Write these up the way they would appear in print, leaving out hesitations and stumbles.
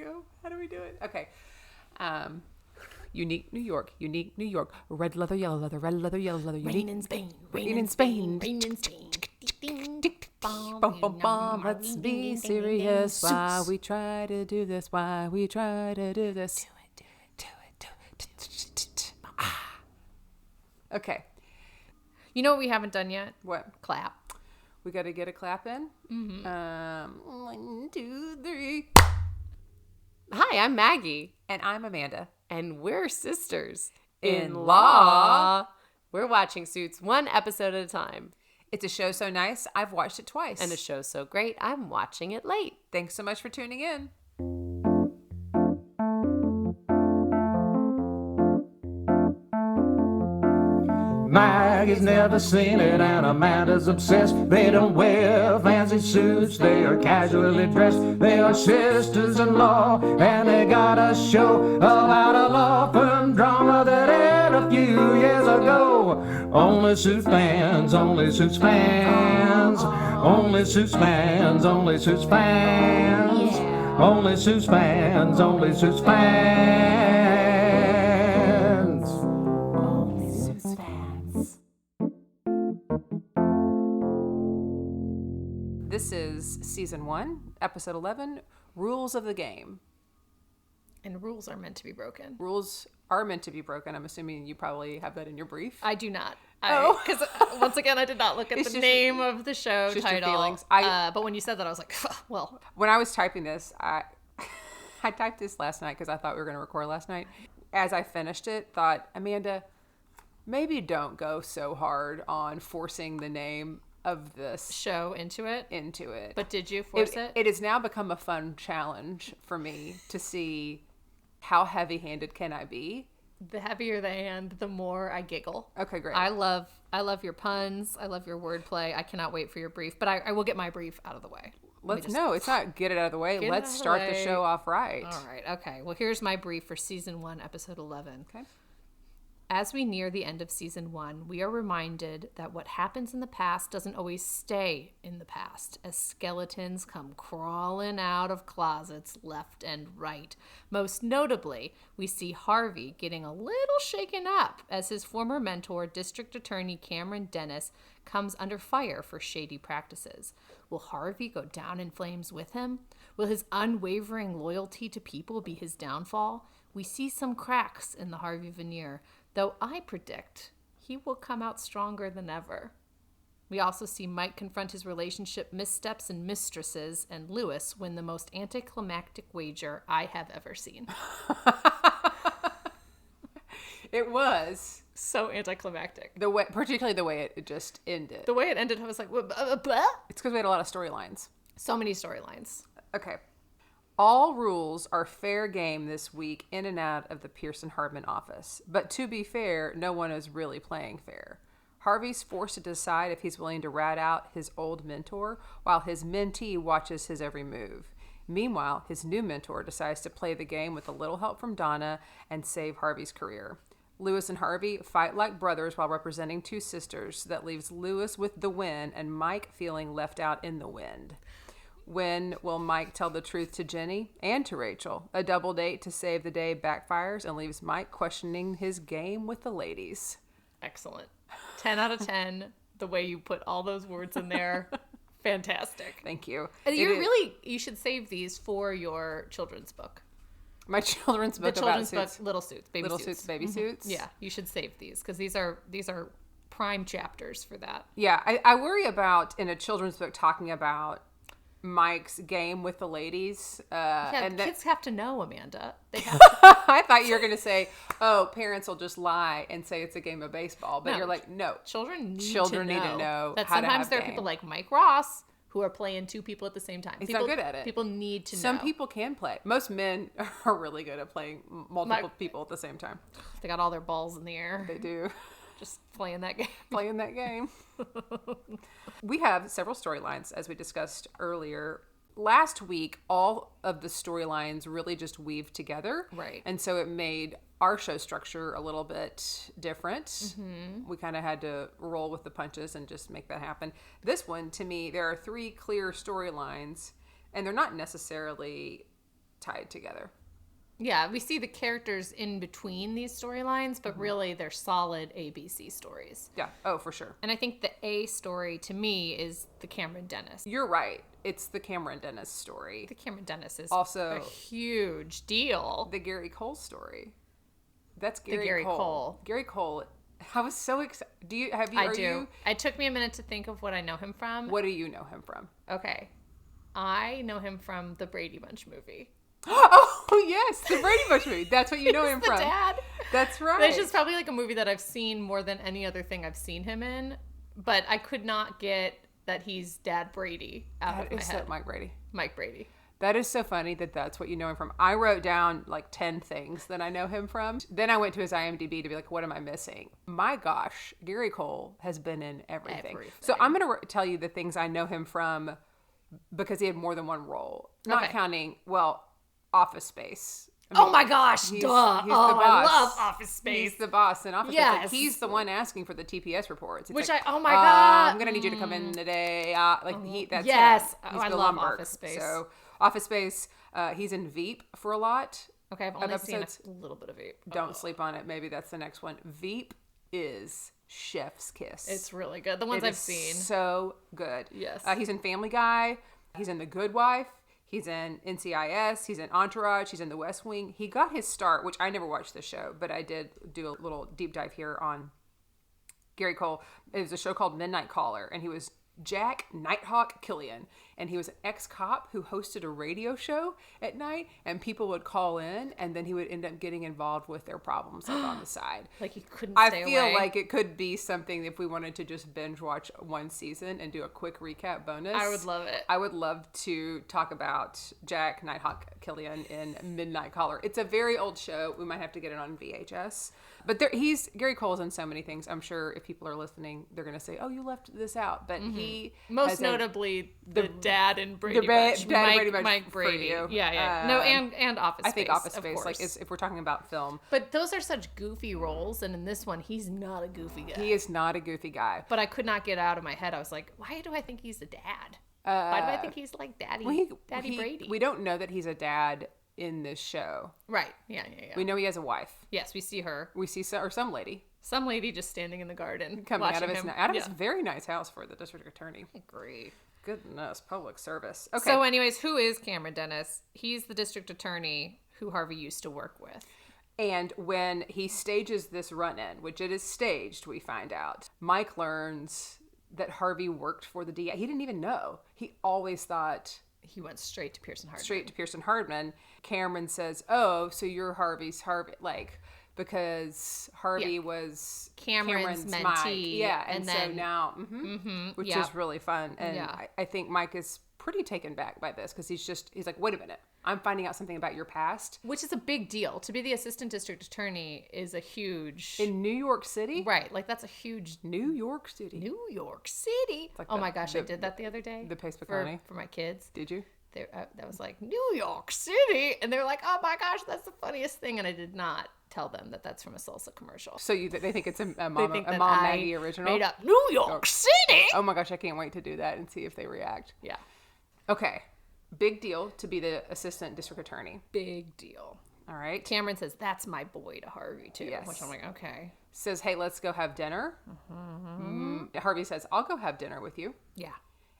go? How do we do it? Okay. Unique New York, red leather, yellow leather, red leather, yellow leather, unique. Rain in Spain, Rain in Spain. rain in Spain. Bum, bum, bum. Let's be serious. Why we try to do this? Why we try to do this? Do it. Okay. You know what we haven't done yet? What? Clap. We got to get a clap in. 1, 2, 3. Hi, I'm Maggie. And I'm Amanda. And we're sisters. In law. We're watching Suits one episode at a time. It's a show so nice, I've watched it twice. And a show so great, I'm watching it late. Thanks so much for tuning in. Maggie's never seen it and Amanda's obsessed. They don't wear fancy suits, they are casually dressed. They are sisters-in-law and they got a show about a law firm drama that aired a few years ago. Only Suits fans, only Suits fans. Only Suits fans, only Suits fans. Only Suits fans, only Suits fans. This is season 1, episode 11, Rules of the Game. And rules are meant to be broken. Rules are meant to be broken. I'm assuming you probably have that in your brief. I do not. Oh. Because once again, I did not look at the name of the show just title. Your feelings. But when you said that, I was like, well. When I was typing this, I typed this last night because I thought we were going to record last night. As I finished it, thought, Amanda, maybe don't go so hard on forcing the name of this show into it. But did you force it? It has now become a fun challenge for me to see how heavy-handed can I be. The heavier the hand, the more I giggle. Okay, great. I love your puns. I love your wordplay. I cannot wait for your brief, but I will get my brief out of the way. No, it's not get it out of the way. Let's start the show off right. All right. Okay. Well, here's my brief for season 1, episode 11. Okay. As we near the end of season 1, we are reminded that what happens in the past doesn't always stay in the past, as skeletons come crawling out of closets left and right. Most notably, we see Harvey getting a little shaken up as his former mentor, District Attorney Cameron Dennis, comes under fire for shady practices. Will Harvey go down in flames with him? Will his unwavering loyalty to people be his downfall? We see some cracks in the Harvey veneer, though I predict he will come out stronger than ever. We also see Mike confront his relationship missteps and mistresses, and Louis win the most anticlimactic wager I have ever seen. It was so anticlimactic. Particularly the way it just ended. The way it ended, I was like, blah. It's because we had a lot of storylines. So many storylines. Okay. All rules are fair game this week in and out of the Pearson-Hardman office. But to be fair, no one is really playing fair. Harvey's forced to decide if he's willing to rat out his old mentor, while his mentee watches his every move. Meanwhile, his new mentor decides to play the game with a little help from Donna and save Harvey's career. Louis and Harvey fight like brothers while representing two sisters. That leaves Louis with the win and Mike feeling left out in the wind. When will Mike tell the truth to Jenny and to Rachel? A double date to save the day backfires and leaves Mike questioning his game with the ladies. Excellent. 10 out of 10. The way you put all those words in there. Fantastic. Thank you. You should save these for your children's book. My children's book about suits. Book, Little Suits, Baby Little Suits. Suits, Baby Suits. Yeah, you should save these because these are prime chapters for that. Yeah, I worry about in a children's book talking about Mike's game with the ladies. Kids have to know, Amanda. They have to. I thought you were going to say, parents will just lie and say it's a game of baseball. But you're like, no. Children need to know. That sometimes there are people like Mike Ross who are playing two people at the same time. He's not good at it. People need to know. Some people can play. Most men are really good at playing multiple people at the same time. They got all their balls in the air. They do. Just playing that game. We have several storylines, as we discussed earlier. Last week, all of the storylines really just weaved together. Right. And so it made our show structure a little bit different. Mm-hmm. We kind of had to roll with the punches and just make that happen. This one, to me, there are 3 clear storylines, and they're not necessarily tied together. Yeah, we see the characters in between these storylines, but really they're solid ABC stories. Yeah. Oh, for sure. And I think the A story to me is the Cameron Dennis. You're right. It's the Cameron Dennis story. The Cameron Dennis is also a huge deal. The Gary Cole story. That's Gary Cole. Gary Cole. I was so excited. I do. It took me a minute to think of what I know him from. What do you know him from? Okay. I know him from the Brady Bunch movie. Oh, yes. The Brady Bunch movie. That's what you know him from. Dad. That's right. It's just probably like a movie that I've seen more than any other thing I've seen him in. But I could not get that he's Dad Brady out of my head. Mike Brady. Mike Brady. That is so funny that that's what you know him from. I wrote down like 10 things that I know him from. Then I went to his IMDb to be like, what am I missing? My gosh, Gary Cole has been in everything. So I'm going to tell you the things I know him from because he had more than one role. Not counting, Office Space. I mean, oh my gosh, he's duh. The boss. I love Office Space. He's the boss in Office Space. Yes. Like, he's the one asking for the TPS reports. It's oh my God. I'm going to need you to come in today. That's yes. him. He's I the love Lumberg. Office Space. So Office Space, he's in Veep for a lot. Okay, I've only seen a little bit of Veep. Don't sleep on it. Maybe that's the next one. Veep is chef's kiss. It's really good. The ones I've seen. So good. Yes. He's in Family Guy. He's in The Good Wife. He's in NCIS. He's in Entourage. He's in The West Wing. He got his start, which I never watched the show, but I did do a little deep dive here on Gary Cole. It was a show called Midnight Caller, and he was Jack Nighthawk Killian, and he was an ex-cop who hosted a radio show at night, and people would call in, and then he would end up getting involved with their problems like on the side. Like he couldn't I stay feel away. like it could be something if we wanted to just binge watch one season and do a quick recap bonus. I would love it. I would love to talk about Jack Nighthawk Killian in Midnight Caller. It's a very old show. We might have to get it on VHS. But Gary Cole's in so many things. I'm sure if people are listening, they're going to say, "Oh, you left this out." But he most notably the dad in Brady Bunch, Mike Brady. Yeah. No, and Office Space. I think Office Space, like if we're talking about film. But those are such goofy roles, and in this one, he's not a goofy guy. He is not a goofy guy. But I could not get out of my head. I was like, why do I think he's a dad? Why do I think he's like Daddy Brady? We don't know that he's a dad in this show. Right. Yeah. We know he has a wife. Yes, we see her. We see some lady. Some lady just standing in the garden. Coming out of his very nice house for the district attorney. I agree. Goodness, public service. Okay. So anyways, who is Cameron Dennis? He's the district attorney who Harvey used to work with. And when he stages this run-in, which it is staged, we find out, Mike learns that Harvey worked for the DA. He didn't even know. He always thought... He went straight to Pearson Hardman. Cameron says, "Oh, so you're Harvey, like, because Harvey was Cameron's mentee." Mike. Yeah, and then, so now, which is really fun. And I think Mike is pretty taken back by this because he's like, "Wait a minute, I'm finding out something about your past," which is a big deal. To be the assistant district attorney is a huge in New York City, right? Like that's a huge New York City. Like oh my gosh, I did that the other day. The Facebook County for my kids. Did you? That was like New York City, and they're like, "Oh my gosh, that's the funniest thing," and I did not tell them that that's from a salsa commercial. So they think it's a Mom Maggie original. Made up New York City. Oh my gosh, I can't wait to do that and see if they react. Yeah. Okay. Big deal to be the assistant district attorney. Big deal. All right. Cameron says, "That's my boy" to Harvey too. Yes. Which I'm like, okay. Says, "Hey, let's go have dinner." Harvey says, "I'll go have dinner with you." Yeah.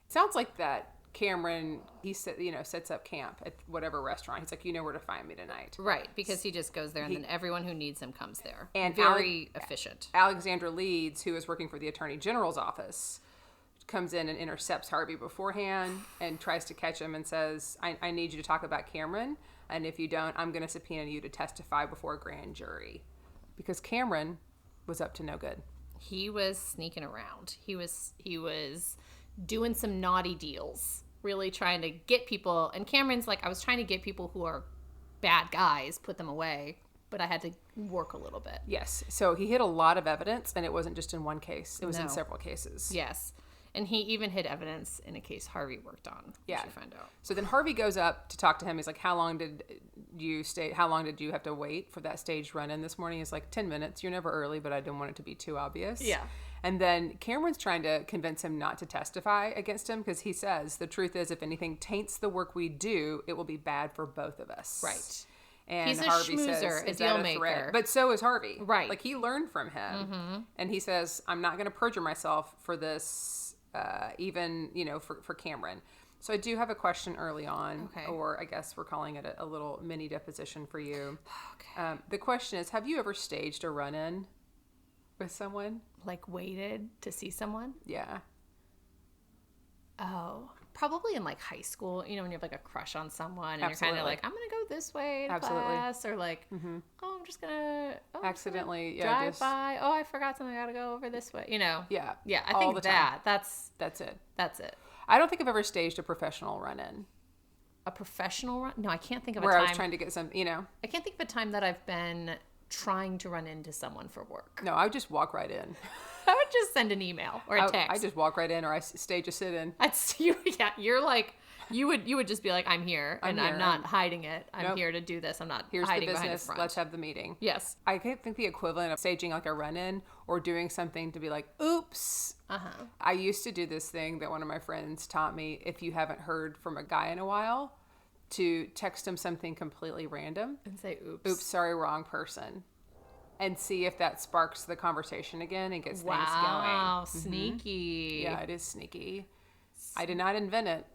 Sounds like that. Cameron, sets up camp at whatever restaurant. He's like, "You know where to find me tonight." Right, because he just goes there, and then everyone who needs him comes there. And very efficient. Alexandra Leeds, who is working for the Attorney General's office, comes in and intercepts Harvey beforehand and tries to catch him and says, I need you to talk about Cameron, and if you don't, I'm going to subpoena you to testify before a grand jury. Because Cameron was up to no good. He was sneaking around. He was doing some naughty deals, really trying to get people. And Cameron's like, I was trying to get people who are bad guys, put them away, but I had to work a little bit. Yes. So he hid a lot of evidence, and it wasn't just in one case. It was in several cases. Yes. And he even hid evidence in a case Harvey worked on. Yeah. You find out. So then Harvey goes up to talk to him. He's like, how long did you have to wait for that staged run-in this morning? He's like, 10 minutes. You're never early, but I didn't want it to be too obvious. Yeah. And then Cameron's trying to convince him not to testify against him because he says, the truth is, if anything taints the work we do, it will be bad for both of us. Right. And He's a Harvey schmoozer, says, a is deal that a maker. threat? But so is Harvey. Right. Like, he learned from him. And he says, I'm not going to perjure myself for this, even, for Cameron. So I do have a question early on, or I guess we're calling it a little mini deposition for you. Okay. The question is, have you ever staged a run-in with someone? Like waited to see someone? Yeah. Oh, probably in like high school, when you have like a crush on someone and Absolutely. you're kind of like, I'm going to go this way to Absolutely. class, or like, oh, I'm just going to Accidentally, drive by. Oh, I forgot something. I got to go over this way. Yeah. Yeah, I all think the time. that's it. That's it. I don't think I've ever staged a professional run-in. A professional run? No, I can't think of where a time. I was trying to get some, I can't think of a time that I've been trying to run into someone for work. No, I would just walk right in. I would just send an email or a text. I just walk right in, or I stage a sit-in. You're like, you would just be like, I'm here, and I'm not hiding it. I'm Nope. here to do this. I'm not Here's hiding the behind the business. front. Let's have the meeting. Yes. I think the equivalent of staging like a run-in or doing something to be like, oops. I used to do this thing that one of my friends taught me. If you haven't heard from a guy in a while, to text him something completely random. And say, oops. Oops, sorry, wrong person. And see if that sparks the conversation again and gets things going. Wow, sneaky. Yeah, it is sneaky. I did not invent it.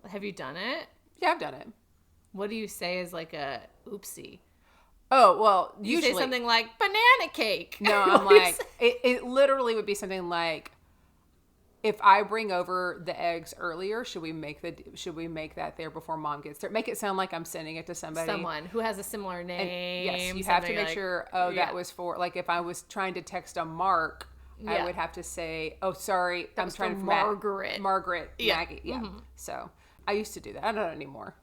Have you done it? Yeah, I've done it. What do you say is like a oopsie? Oh, well, You usually. say something like banana cake. No, I'm What do you like, say? it literally would be something like, if I bring over the eggs earlier, should we make that there before Mom gets there? Make it sound like I'm sending it to somebody. Someone who has a similar name. And yes, you have to something make like- sure, yeah. that was for, like, if I was trying to text a Mark, I Yeah. would have to say, oh, sorry, I'm was trying for to Margaret. Margaret, Yeah. Maggie. Yeah. So I used to do that. I don't anymore.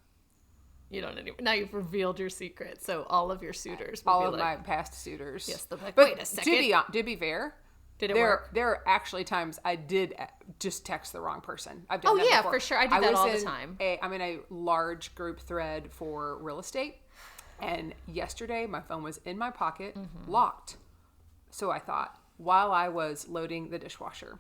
You don't anymore. Now you've revealed your secret, so all of your suitors will All be of like, my past suitors. Yes, they're like, but wait a second. To be fair, Did it work? There are actually times I did just text the wrong person. I've done Oh, that yeah, before. for sure. I do that was all the in time. I'm in a large group thread for real estate, and yesterday my phone was in my pocket, locked. So I thought, while I was loading the dishwasher,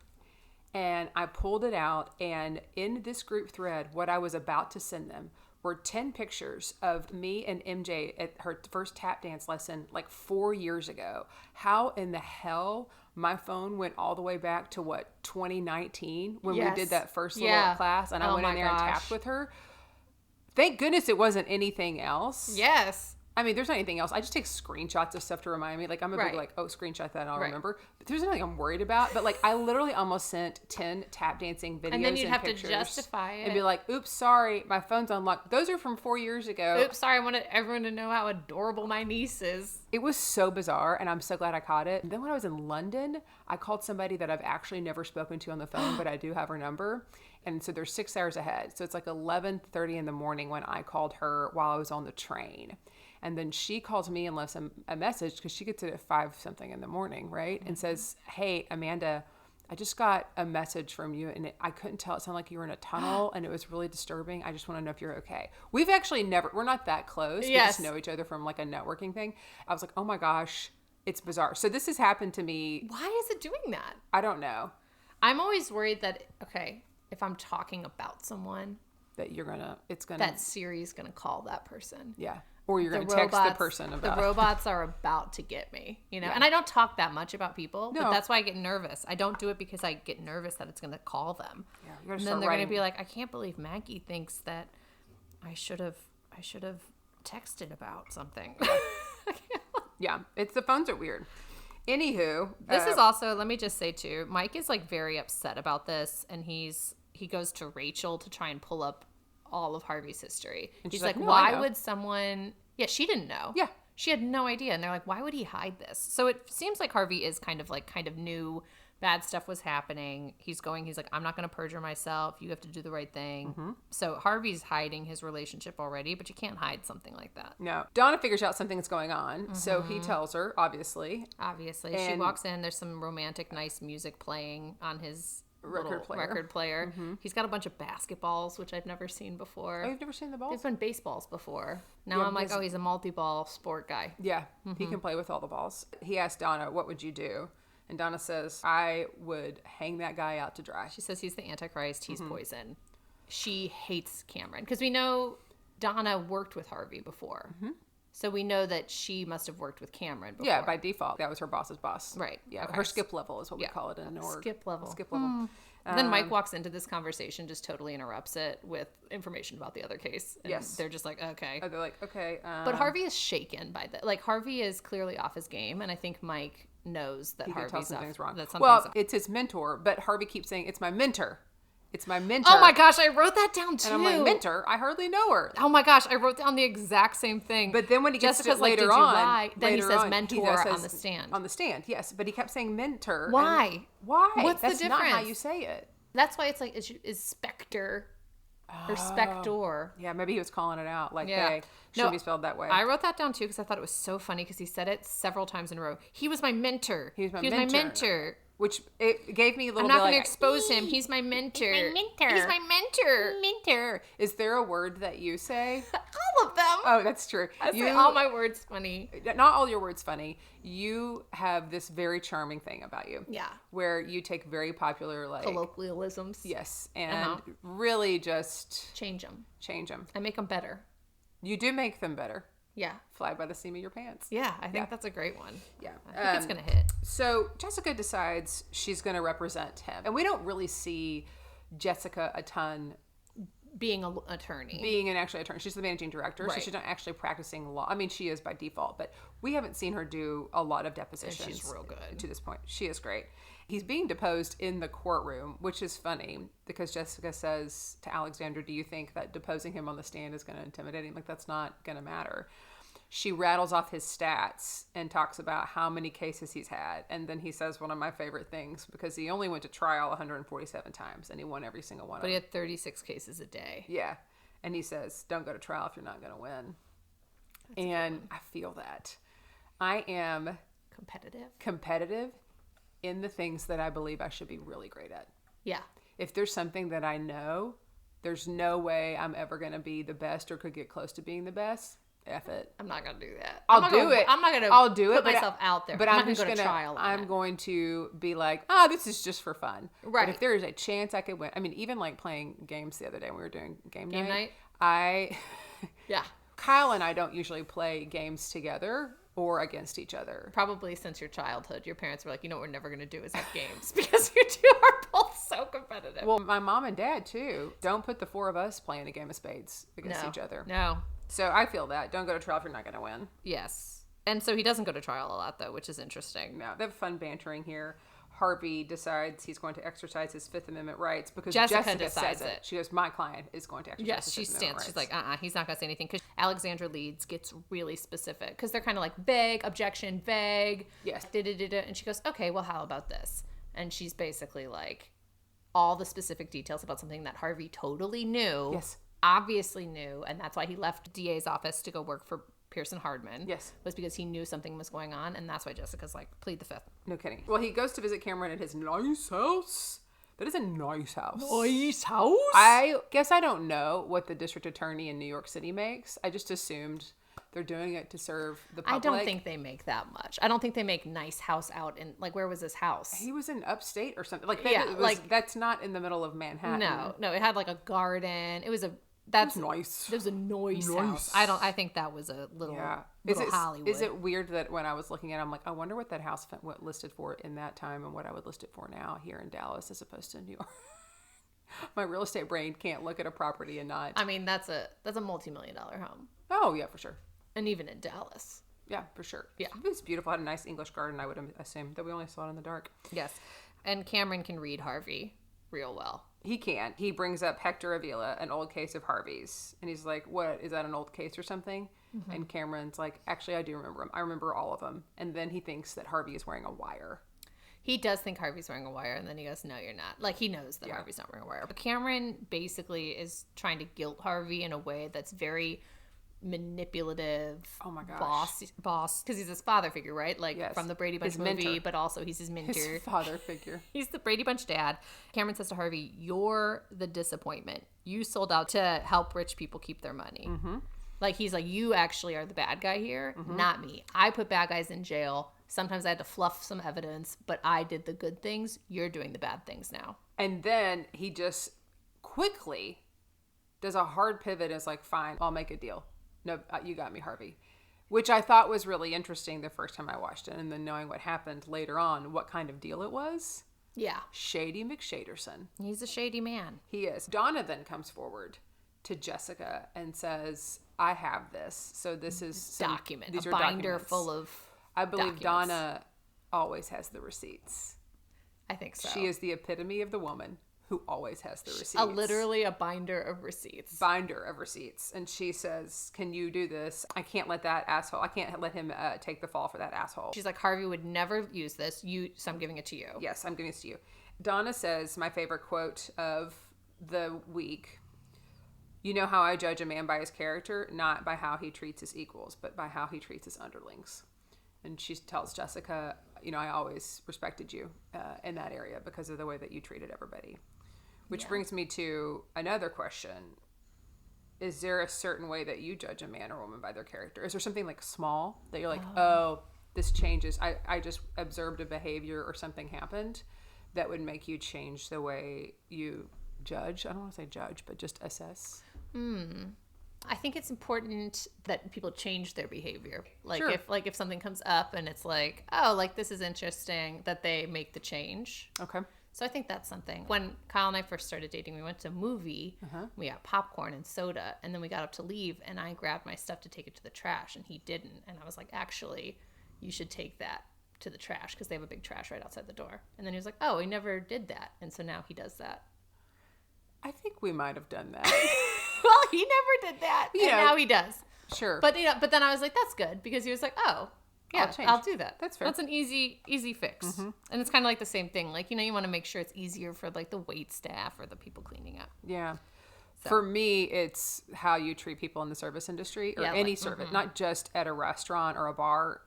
and I pulled it out, and in this group thread, what I was about to send them were 10 pictures of me and MJ at her first tap dance lesson like 4 years ago. How in the hell my phone went all the way back to 2019 when we Yes. did that first little Yeah. class, and I Oh went in my there and gosh. tapped with her. Thank goodness it wasn't anything else. Yes. I mean, there's not anything else. I just take screenshots of stuff to remind me. Like, I'm a Right. big, like, oh, screenshot that and I'll Right. remember. But there's nothing I'm worried about. But, like, I literally almost sent 10 tap dancing videos And then you'd have pictures to justify and it. be like, oops, sorry, my phone's unlocked. Those are from 4 years ago. Oops, sorry, I wanted everyone to know how adorable my niece is. It was so bizarre, and I'm so glad I caught it. And then when I was in London, I called somebody that I've actually never spoken to on the phone, but I do have her number. And so they're 6 hours ahead. So it's like 11:30 in the morning when I called her while I was on the train. And then she calls me and left a message because she gets it at 5 something in the morning, right? And says, hey, Amanda, I just got a message from you, and I couldn't tell. It sounded like you were in a tunnel, and it was really disturbing. I just want to know if you're okay. We've actually we're not that close. We Yes. just know each other from like a networking thing. I was like, oh my gosh, it's bizarre. So this has happened to me. Why is it doing that? I don't know I'm always worried that, if I'm talking about someone, that it's gonna, that Siri's going to call that person. yeah. Or you're going to text the person about The robots are about to get me, And I don't talk that much about people, No. but that's why I get nervous. I don't do it because I get nervous that it's going to call them. Yeah, you gotta And start then they're going to writing. be like, I can't believe Maggie thinks that I should have texted about something. Yeah, the phones are weird. Anywho, This is also, let me just say too, Mike is like very upset about this, and he goes to Rachel to try and pull up all of Harvey's history. And He's she's like, like, "No, I why know." would someone? Yeah, she didn't know. Yeah. She had no idea, and they're like, why would he hide this? So it seems like Harvey is kind of knew bad stuff was happening. He's like, I'm not going to perjure myself. You have to do the right thing. So Harvey's hiding his relationship already, but you can't hide something like that. no. Donna figures out something's going on, so he tells her, obviously. Obviously, she And- walks in. There's some romantic, nice music playing on his Record player. Record player. He's got a bunch of basketballs, which I've never seen before. Oh, you've never seen the There's balls? been baseballs before. Now Yeah, I'm like, because- oh, he's a multi-ball sport guy. Yeah, he can play with all the balls. He asked Donna, what would you do? And Donna says, I would hang that guy out to dry. She says he's the Antichrist. He's poison. She hates Cameron because we know Donna worked with Harvey before. So we know that she must have worked with Cameron before. Yeah, by default. That was her boss's boss. Right. Yeah, Okay. her skip level is what we call it in org. Skip level. Skip level. Then Mike walks into this conversation, just totally interrupts it with information about the other case. And Yes. they're just like, okay. They're like, okay. But Harvey is shaken by that. Like, Harvey is clearly off his game, and I think Mike knows that he can Harvey's tell something's wrong. That something's Well, off. it's his mentor, but Harvey keeps saying, it's my mentor. It's my mentor. Oh my gosh, I wrote that down too. And I'm like, mentor? I hardly know her. Oh my gosh, I wrote down the exact same thing. But then when he gets Jessica's to like, later did you on, lie? Then he later says on, mentor says on the stand. On the stand, yes. But he kept saying mentor. and- Why? Why? What's the That's not how difference? you say it. That's why it's like, is Spectre or Spector. Yeah, maybe he was calling it out. Like, Yeah. hey, shouldn't be spelled that way. I wrote that down too because I thought it was so funny because he said it several times in a row. He was my mentor. He was my mentor. mentor. Which it gave me a little I'm not bit going to like, expose him. He's my mentor. He's my mentor. He's my mentor. mentor. Is there a word that you say? All of them. Oh, that's true. I say all my words funny. Not all your words funny. You have this very charming thing about you. Yeah. Where you take very popular, like, Colloquialisms. yes, and really just Change them. change them. I make them better. You do make them better. Yeah. Fly by the seam of your pants. Yeah, I think that's a great one. Yeah. I think it's going to hit. So Jessica decides she's going to represent him. And we don't really see Jessica a ton Being an attorney. being an actual attorney. She's the managing director, so Right. she's not actually practicing law. I mean, she is by default, but we haven't seen her do a lot of depositions. And she's real good. To this point. She is great. He's being deposed in the courtroom, which is funny because Jessica says to Alexander, do you think that deposing him on the stand is going to intimidate him? Like, that's not going to matter. She rattles off his stats and talks about how many cases he's had. And then he says one of my favorite things because he only went to trial 147 times and he won every single one But of he them. had 36 cases a day. Yeah. And he says, don't go to trial if you're not going to win. And I feel that. I am competitive in the things that I believe I should be really great at. Yeah. If there's something that I know, there's no way I'm ever going to be the best or could get close to being the best. F it. I'm not going to do that. I'll do it. I'm not going to I'll do it, put myself out there. But I'm I'm not just going to go to trial on I'm it. going to be like, oh, this is just for fun. Right. But if there is a chance I could win, I mean, even like playing games the other day when we were doing game night. Yeah. Kyle and I don't usually play games together or against each other. Probably since your childhood, your parents were like, you know what we're never going to do is have games because you two are both so competitive. Well, my mom and dad too. Don't put the four of us playing a game of spades against each other. No. So I feel that. Don't go to trial if you're not going to win. Yes. And so he doesn't go to trial a lot, though, which is interesting. No, they have fun bantering here. Harvey decides he's going to exercise his Fifth Amendment rights because Jessica Jessica decides says it. it. She goes, my client is going to exercise Yes, his she Fifth Amendment stands. rights. She's like, he's not going to say anything. Because Alexandra Leeds gets really specific. Because they're kind of like, vague, objection, vague. Yes. Da-da-da-da. And she goes, okay, well, how about this? And she's basically like, all the specific details about something that Harvey totally knew. Yes. Obviously knew. And that's why he left DA's office to go work for Pearson Hardman. Yes. Was because he knew something was going on. And that's why Jessica's like, plead the fifth. No kidding. Well, he goes to visit Cameron at his nice house. That is a nice house. Nice house? I guess I don't know what the district attorney in New York City makes. I just assumed they're doing it to serve the public. I don't think they make that much. I don't think they make nice house out in, like, where was this house? He was in upstate or something. Like, Yeah, like that's not in the middle of Manhattan. No, it had like a garden. It was that's nice. It was a nice house. I think that was a little, little Hollywood. Is it weird that when I was looking at it, I'm like, I wonder what that house what listed for in that time and what I would list it for now here in Dallas as opposed to New York. My real estate brain can't look at a property and not. I mean, that's a multi-million-dollar home. Oh, yeah, for sure. And even in Dallas. Yeah, for sure. Yeah. It's beautiful. Had a nice English garden, I would assume, that we only saw it in the dark. Yes. And Cameron can read Harvey real well. He can. He brings up Hector Avila, an old case of Harvey's. And he's like, what? Is that an old case or something? Mm-hmm. And Cameron's like, actually, I do remember him. I remember all of them. And then he thinks that Harvey is wearing a wire. He does think Harvey's wearing a wire, and then he goes, no, you're not. Like, he knows that Harvey's not wearing a wire. But Cameron basically is trying to guilt Harvey in a way that's very manipulative. Oh my gosh. Boss, because he's his father figure, right? Like, yes. from the Brady Bunch movie, but also he's his mentor. His father figure. He's the Brady Bunch dad. Cameron says to Harvey, you're the disappointment. You sold out to help rich people keep their money. Mm-hmm. Like, he's like, you actually are the bad guy here, not me. I put bad guys in jail Sometimes I had to fluff some evidence, but I did the good things. You're doing the bad things now. And then he just quickly does a hard pivot and is like, fine, I'll make a deal. No, you got me, Harvey. Which I thought was really interesting the first time I watched it. And then knowing what happened later on, what kind of deal it was. Yeah. Shady McShaderson. He's a shady man. He is. Donna then comes forward to Jessica and says, I have this. So this is Document. These a are binder documents. full of I believe documents. Donna always has the receipts. I think so. She is the epitome of the woman who always has the receipts. Literally a binder of receipts. Binder of receipts. And she says, can you do this? I can't let that asshole, I can't let him take the fall for that asshole. She's like, Harvey would never use this. So I'm giving it to you. Yes, I'm giving this to you. Donna says, my favorite quote of the week, you know how I judge a man by his character, not by how he treats his equals, but by how he treats his underlings. And she tells Jessica, I always respected you in that area because of the way that you treated everybody. Which brings me to another question. Is there a certain way that you judge a man or woman by their character? Is there something like small that you're like, oh this changes. I just observed a behavior or something happened that would make you change the way you judge? I don't want to say judge, but just assess. I think it's important that people change their behavior. Like Sure. if something comes up and it's like, oh, like this is interesting, that they make the change. Okay. So I think that's something. When Kyle and I first started dating, we went to a movie. We got popcorn and soda, and then we got up to leave, and I grabbed my stuff to take it to the trash, and he didn't. And I was like, actually, you should take that to the trash because they have a big trash right outside the door. And then he was like, oh, he never did that. And so now he does that. I think we might have done that. Well, he never did that, and Yeah. now he does. Sure. But then I was like, that's good, because he was like, oh, yeah, change. I'll do that. That's fair. That's an easy fix. And it's kind of like the same thing. Like, you want to make sure it's easier for like the wait staff or the people cleaning up. Yeah. For me, it's how you treat people in the service industry or Yeah, any like, service, not just at a restaurant or a bar,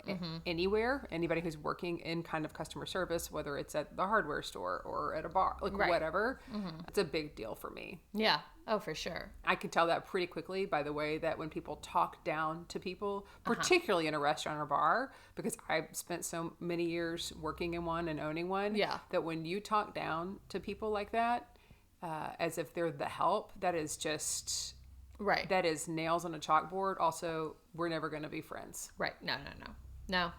anywhere. Anybody who's working in kind of customer service, whether it's at the hardware store or at a bar, like Right. whatever, it's a big deal for me. Yeah. Oh, for sure. I can tell that pretty quickly by the way that when people talk down to people, particularly in a restaurant or bar, because I've spent so many years working in one and owning one, Yeah. that when you talk down to people like that, as if they're the help, that is just, Right. that is nails on a chalkboard. Also, we're never going to be friends. Right. No.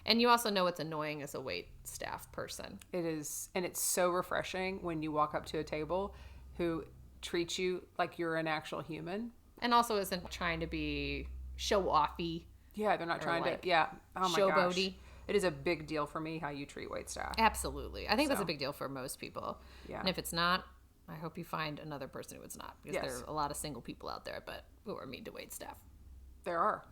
And you also know what's annoying as a wait staff person. It is, and it's so refreshing when you walk up to a table who treats you like you're an actual human. And also isn't trying to be show-offy. Yeah, they're not trying like to, yeah. Oh my gosh. showboaty. It is a big deal for me how you treat wait staff. Absolutely. I think that's So. a big deal for most people. Yeah. And if it's not, I hope you find another person who it's not. Because Yes. there are a lot of single people out there, but who are mean to wait staff. There are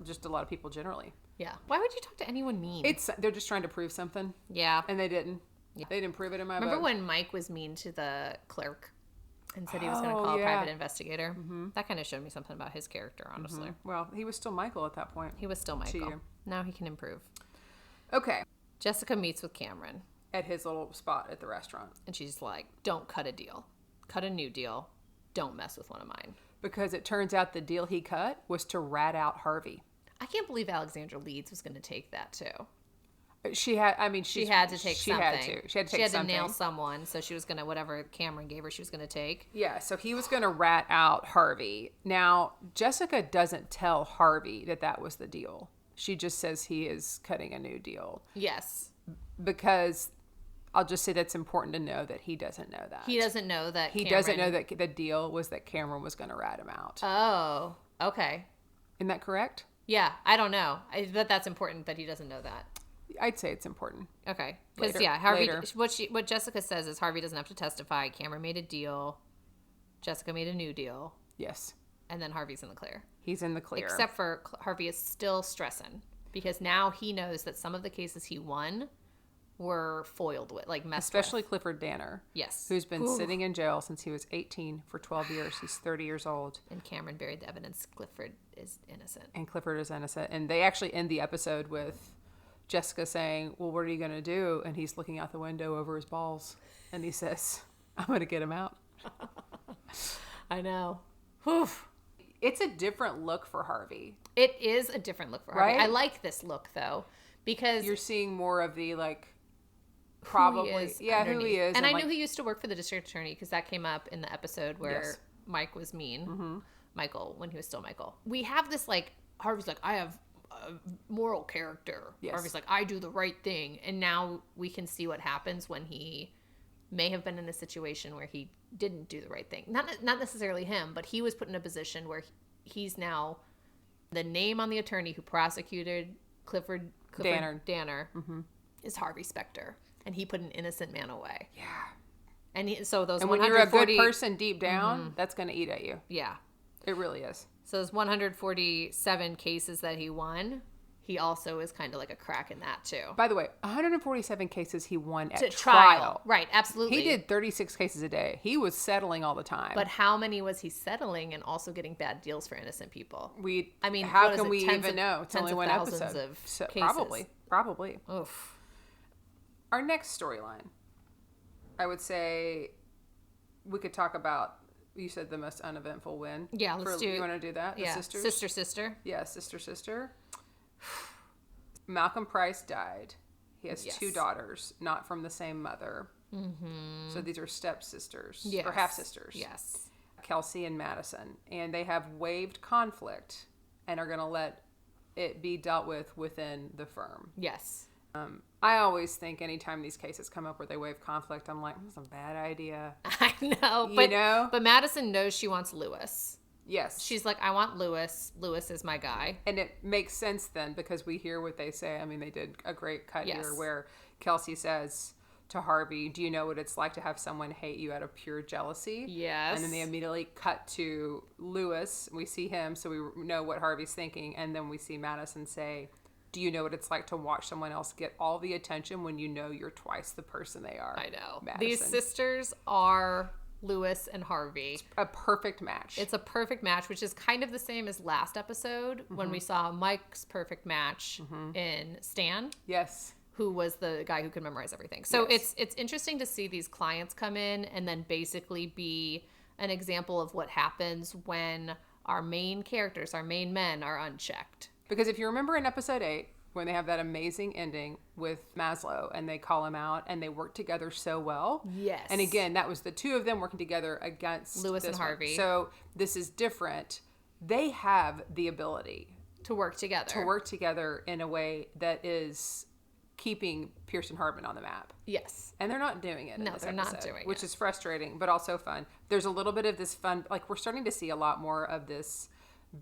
just a lot of people generally. Yeah. Why would you talk to anyone mean? They're just trying to prove something, Yeah. and they didn't. They didn't prove it in my Remember book. when Mike was mean to the clerk and said he was going to Oh, call a yeah. private investigator? That kind of showed me something about his character, honestly. Well, he was still Michael at that point. He was still Michael. you. Now he can improve. Okay. Jessica meets with Cameron, At his little spot at the restaurant. and she's like, don't cut a deal. Cut a new deal. Don't mess with one of mine. Because it turns out the deal he cut was to rat out Harvey. I can't believe Alexandra Leeds was going to take that, too. She had to take She something. had to take something. nail someone, so she was going to, whatever Cameron gave her, she was going to take. Yeah, so he was going to rat out Harvey. Now, Jessica doesn't tell Harvey that was the deal. She just says he is cutting a new deal. Yes. Because I'll just say that's important to know that he doesn't know that. He doesn't know that He Cameron... doesn't know that the deal was that Cameron was going to rat him out. Oh, okay. Isn't that correct? Yeah, I don't know. But that's important that he doesn't know that. I'd say it's important. Okay. Because, Later. yeah, Harvey... Later. What Jessica says is Harvey doesn't have to testify. Cameron made a deal. Jessica made a new deal. Yes. And then Harvey's in the clear. He's in the clear. Except for Harvey is still stressing. Because now he knows that some of the cases he won were foiled with, like messed Especially with. Clifford Danner. Yes. Who's been Ooh. sitting in jail since he was 18 for 12 years. He's 30 years old. And Cameron buried the evidence. Clifford is innocent. And Clifford is innocent. And they actually end the episode with Jessica saying, well, what are you going to do? And he's looking out the window over his balls. And he says, I'm going to get him out. I know. Whew. It's a different look for Harvey. It is a different look for Harvey. Right? I like this look, though, Because you're seeing more of the like who probably he is who he underneath. is, And I like, knew he used to work for the district attorney because that came up in the episode where Yes. Mike was mean. Michael, when he was still Michael. We have this like, Harvey's like, I have a moral character. Yes. Harvey's like, I do the right thing. And now we can see what happens when he may have been in a situation where he didn't do the right thing. Not necessarily him, but he was put in a position where he's now the name on the attorney who prosecuted Clifford Danner is Harvey Specter. And he put an innocent man away. yeah. And so those And when you're a good person deep down, that's going to eat at you. Yeah. It really is. So those 147 cases that he won, he also is kind of like a crack in that too. By the way, 147 cases he won at To trial. Right, absolutely. He did 36 cases a day. He was settling all the time. But how many was he settling and also getting bad deals for innocent people? I mean, what how is can it, we tens even of- know? It's tens only of one thousands episode. of So, cases. Probably. Oof. Our next storyline, I would say we could talk about, you said the most uneventful win. Yeah, let's do it. You want to do that? The Yeah, sisters? sister. Yeah, sister. Malcolm Price died. He has Yes. 2 daughters, not from the same mother. Mm-hmm. So these are stepsisters, Yes. or half-sisters. Yes. Kelsey and Madison. And they have waived conflict and are going to let it be dealt with within the firm. Yes. I always think anytime these cases come up where they waive conflict, I'm like, that's a bad idea. I know. You know? But Madison knows she wants Lewis. Yes. She's like, I want Lewis. Lewis is my guy. And it makes sense then because we hear what they say. I mean, they did a great cut Yes. here where Kelsey says to Harvey, do you know what it's like to have someone hate you out of pure jealousy? Yes. And then they immediately cut to Lewis. We see him, so we know what Harvey's thinking. And then we see Madison say, do you know what it's like to watch someone else get all the attention when you know you're twice the person they are? I know. Madison. These sisters are Lewis and Harvey. A perfect match. It's a perfect match, which is kind of the same as last episode when we saw Mike's perfect match in Stan, Yes. who was the guy who could memorize everything. So Yes. it's interesting to see these clients come in and then basically be an example of what happens when our main characters, our main men, are unchecked. Because if you remember in episode 8, when they have that amazing ending with Maslow and they call him out and they work together so well. Yes. And again, that was the 2 of them working together against Lewis and this one. Harvey. So this is different. They have the ability To work together in a way that is keeping Pearson Hardman on the map. Yes. And they're not doing it in No, this they're not episode, doing which it. is frustrating, but also fun. There's a little bit of this fun, like we're starting to see a lot more of this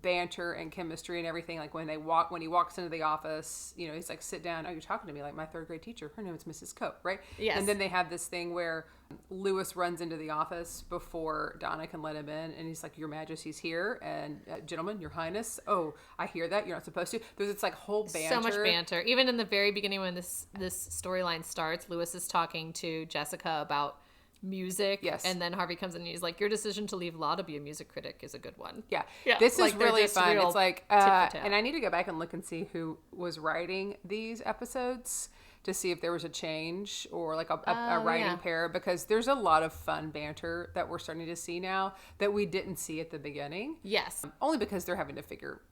banter and chemistry and everything. Like when he walks into the office, you know, he's like, sit down. Oh, you're talking to me like my 3rd grade teacher. Her name is Mrs. Cope, right? Yes. And then they have this thing where Lewis runs into the office before Donna can let him in. And he's like, Your Majesty's here. And gentlemen, Your Highness. Oh, I hear that. You're not supposed to. There's this like whole banter. So much banter. Even in the very beginning when this storyline starts, Lewis is talking to Jessica about music. Yes. And then Harvey comes in and he's like, your decision to leave law to be a music critic is a good one. Yeah. Yeah, This like is they're really just fun. real It's like, tit for tat. and I need to go back and look and see who was writing these episodes to see if there was a change or like a writing yeah. pair, because there's a lot of fun banter that we're starting to see now that we didn't see at the beginning. Yes. Only because they're having to figure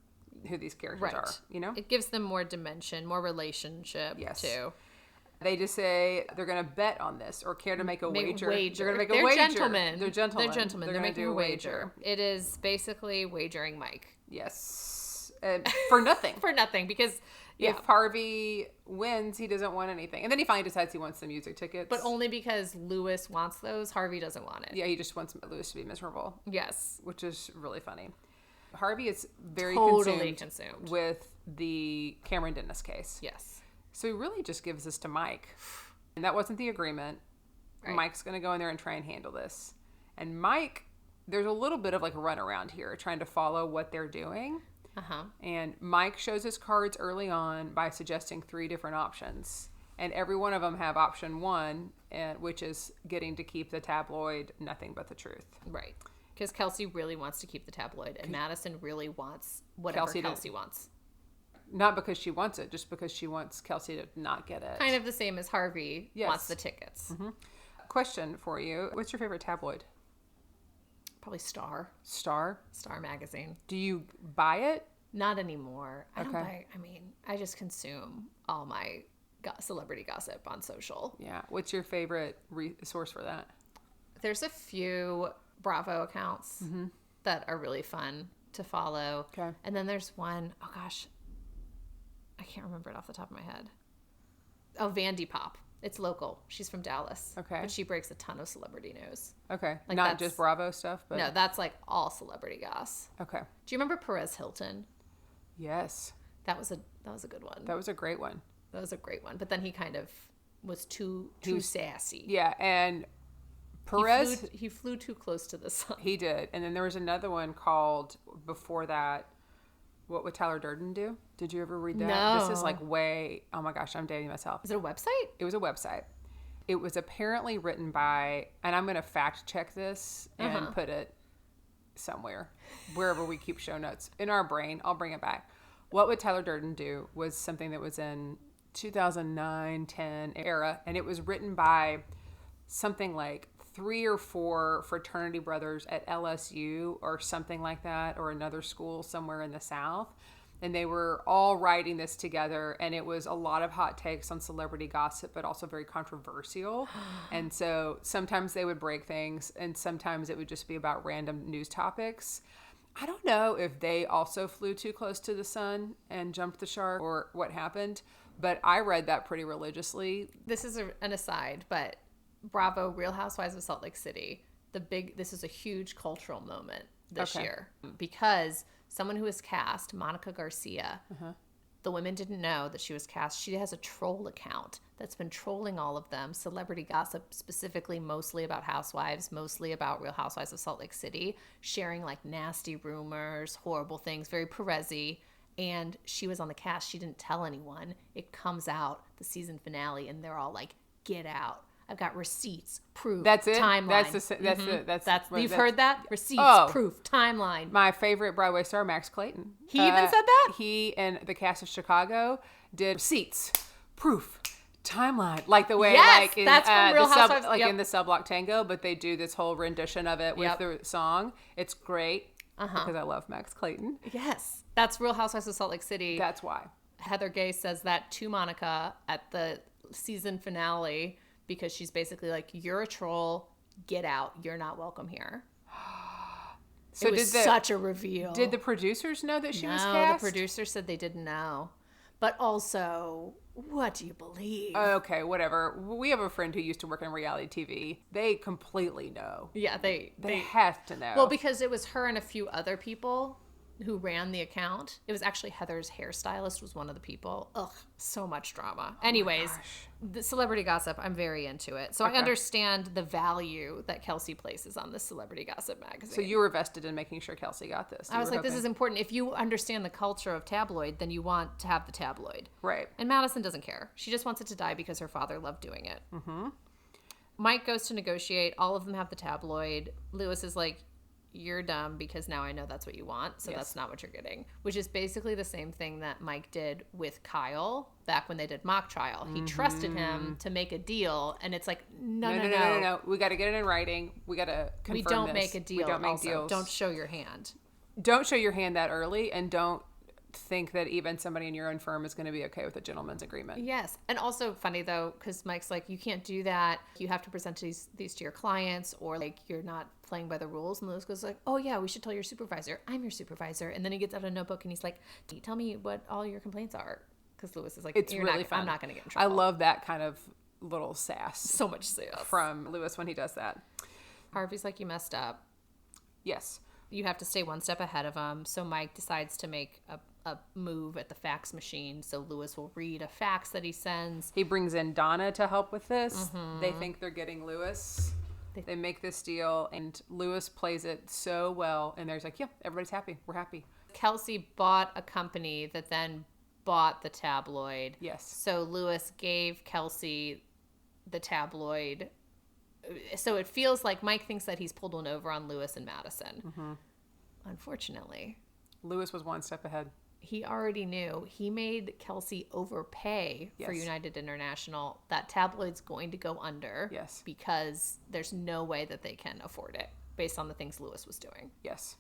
who these characters Right. are, you know? It gives them more dimension, more relationship Yes. too. They just say they're going to bet on this or care to make a wager. They're going to make a They're wager. Gentlemen. They're gentlemen. They're gentlemen. They're gonna making do a wager. It is basically wagering Mike. Yes. For nothing. For nothing, because If Harvey wins, he doesn't want anything. And then he finally decides he wants the music tickets. but only because Lewis wants those. Harvey doesn't want it. Yeah, he just wants Lewis to be miserable, Yes. which is really funny. Harvey is very Totally consumed consumed. with the Cameron Dennis case. Yes. So he really just gives this to Mike. And that wasn't the agreement. Right. Mike's going to go in there and try and handle this. And Mike, there's a little bit of like a runaround here, trying to follow what they're doing. Uh-huh. And Mike shows his cards early on by suggesting 3 different options. And every one of them have option 1, which is getting to keep the tabloid Nothing But the Truth. Right. Because Kelsey really wants to keep the tabloid, and Madison really wants whatever Kelsey wants. Not because she wants it, just because she wants Kelsey to not get it. Kind of the same as Harvey Yes. wants the tickets. Mm-hmm. Question for you. What's your favorite tabloid? Probably Star Star? magazine. Do you buy it? Not anymore. I don't Okay. buy, I mean, I just consume all my celebrity gossip on social. Yeah. What's your favorite source for that? There's a few Bravo accounts that are really fun to follow. Okay. And then there's one, oh gosh, I can't remember it off the top of my head. Oh, Vandy Pop. It's local. She's from Dallas. Okay. But she breaks a ton of celebrity news. Okay. Like Not that's- just Bravo stuff, but. No, that's like all celebrity goss. Okay. Do you remember Perez Hilton? Yes. That was a good one. That was a great one. That was a great one. But then he kind of was too sassy. Yeah. And Perez. He flew too close to the sun. He did. And then there was another one called, before that, What Would Tyler Durden Do? Did you ever read that? No. This is like way, oh my gosh, I'm dating myself. Is it a website? It was a website. It was apparently written by, and I'm going to fact check this and put it somewhere, wherever we keep show notes. In our brain, I'll bring it back. What Would Tyler Durden Do was something that was in 2009-10 era, and it was written by something like 3 or 4 fraternity brothers at LSU or something like that, or another school somewhere in the South. And they were all writing this together, and it was a lot of hot takes on celebrity gossip, but also very controversial. And so sometimes they would break things, and sometimes it would just be about random news topics. I don't know if they also flew too close to the sun and jumped the shark or what happened, but I read that pretty religiously. This is an aside, but Bravo, Real Housewives of Salt Lake City, this is a huge cultural moment this year because someone who was cast, Monica Garcia, the women didn't know that she was cast. She has a troll account that's been trolling all of them, celebrity gossip, specifically mostly about housewives, mostly about Real Housewives of Salt Lake City, sharing like nasty rumors, horrible things, very Perez-y. And she was on the cast. She didn't tell anyone. It comes out the season finale, and they're all like, "Get out! I've got receipts, proof, That's it. timeline." That's You've heard that? Receipts, proof, timeline. My favorite Broadway star, Max Clayton. He even said that? He and the cast of Chicago did receipts, proof, timeline, like the way Yes, like in that's from Real Housewives. like Yep. in the Sub Block Tango, but they do this whole rendition of it with the song. It's great because I love Max Clayton. Yes, that's Real Housewives of Salt Lake City. That's why. Heather Gay says that to Monica at the season finale because she's basically like, "You're a troll. Get out. You're not welcome here." So it was such a reveal. Did the producers know that she was No, cast? the producers said they didn't know. But also, what do you believe? Okay, whatever. We have a friend who used to work in reality TV. They completely know. Yeah, they have to know. Well, because it was her and a few other people who ran the account. It was actually Heather's hairstylist was one of the people. Ugh, so much drama. Anyways, the celebrity gossip, I'm very into it. So I understand the value that Kelsey places on this celebrity gossip magazine. So you were vested in making sure Kelsey got this. I was like, this is important. If you understand the culture of tabloid, then you want to have the tabloid. Right. And Madison doesn't care. She just wants it to die because her father loved doing it. Mm-hmm. Mike goes to negotiate. All of them have the tabloid. Lewis is like, "You're dumb because now I know that's what you want, so that's not what you're getting," which is basically the same thing that Mike did with Kyle back when they did mock trial. He trusted him to make a deal, and it's like, no. We got to get it in writing. We got to confirm We don't this. make a deal. We don't make also. deals. Don't show your hand. Don't show your hand that early, and don't think that even somebody in your own firm is going to be okay with a gentleman's agreement. Yes. And also funny though, because Mike's like, you can't do that. You have to present these to your clients, or like you're not playing by the rules. And Lewis goes like, "Oh yeah, we should tell your supervisor. I'm your supervisor." And then he gets out a notebook and he's like, "Tell me what all your complaints are." Because Lewis is like, It's really fun. I'm not going to get in I trouble. love that kind of little sass so much sass from Lewis when he does that. Harvey's like, "You messed up. Yes. You have to stay one step ahead of him." So Mike decides to make a move at the fax machine. So Lewis will read a fax that he sends. He brings in Donna to help with this. They think they're getting Lewis. They make this deal, and Lewis plays it so well. And there's like, yeah, everybody's happy. We're happy. Kelsey bought a company that then bought the tabloid. Yes. So Lewis gave Kelsey the tabloid. So it feels like Mike thinks that he's pulled one over on Lewis and Madison. Unfortunately, Lewis was one step ahead. he already knew. He made Kelsey overpay for Yes. United International. That tabloid's going to go under. Yes. Because there's no way that they can afford it based on the things Lewis was doing. Yes.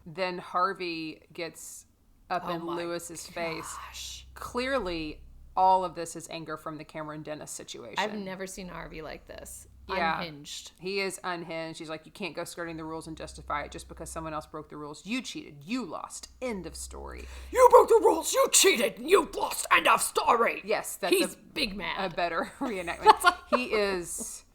Then Harvey gets up in Lewis's face. Clearly, all of this is anger from the Cameron Dennis situation. I've never seen Harvey like this. Yeah. Unhinged. He is unhinged. He's like, you can't go skirting the rules and justify it just because someone else broke the rules. You cheated. You lost. End of story. You broke the rules. You cheated. You lost. End of story. Yes. He's big mad. A better reenactment. He is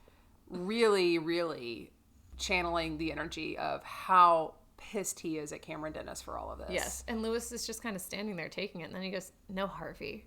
really, really channeling the energy of how pissed he is at Cameron Dennis for all of this. Yes. And Lewis is just kind of standing there taking it. And then he goes, no, Harvey.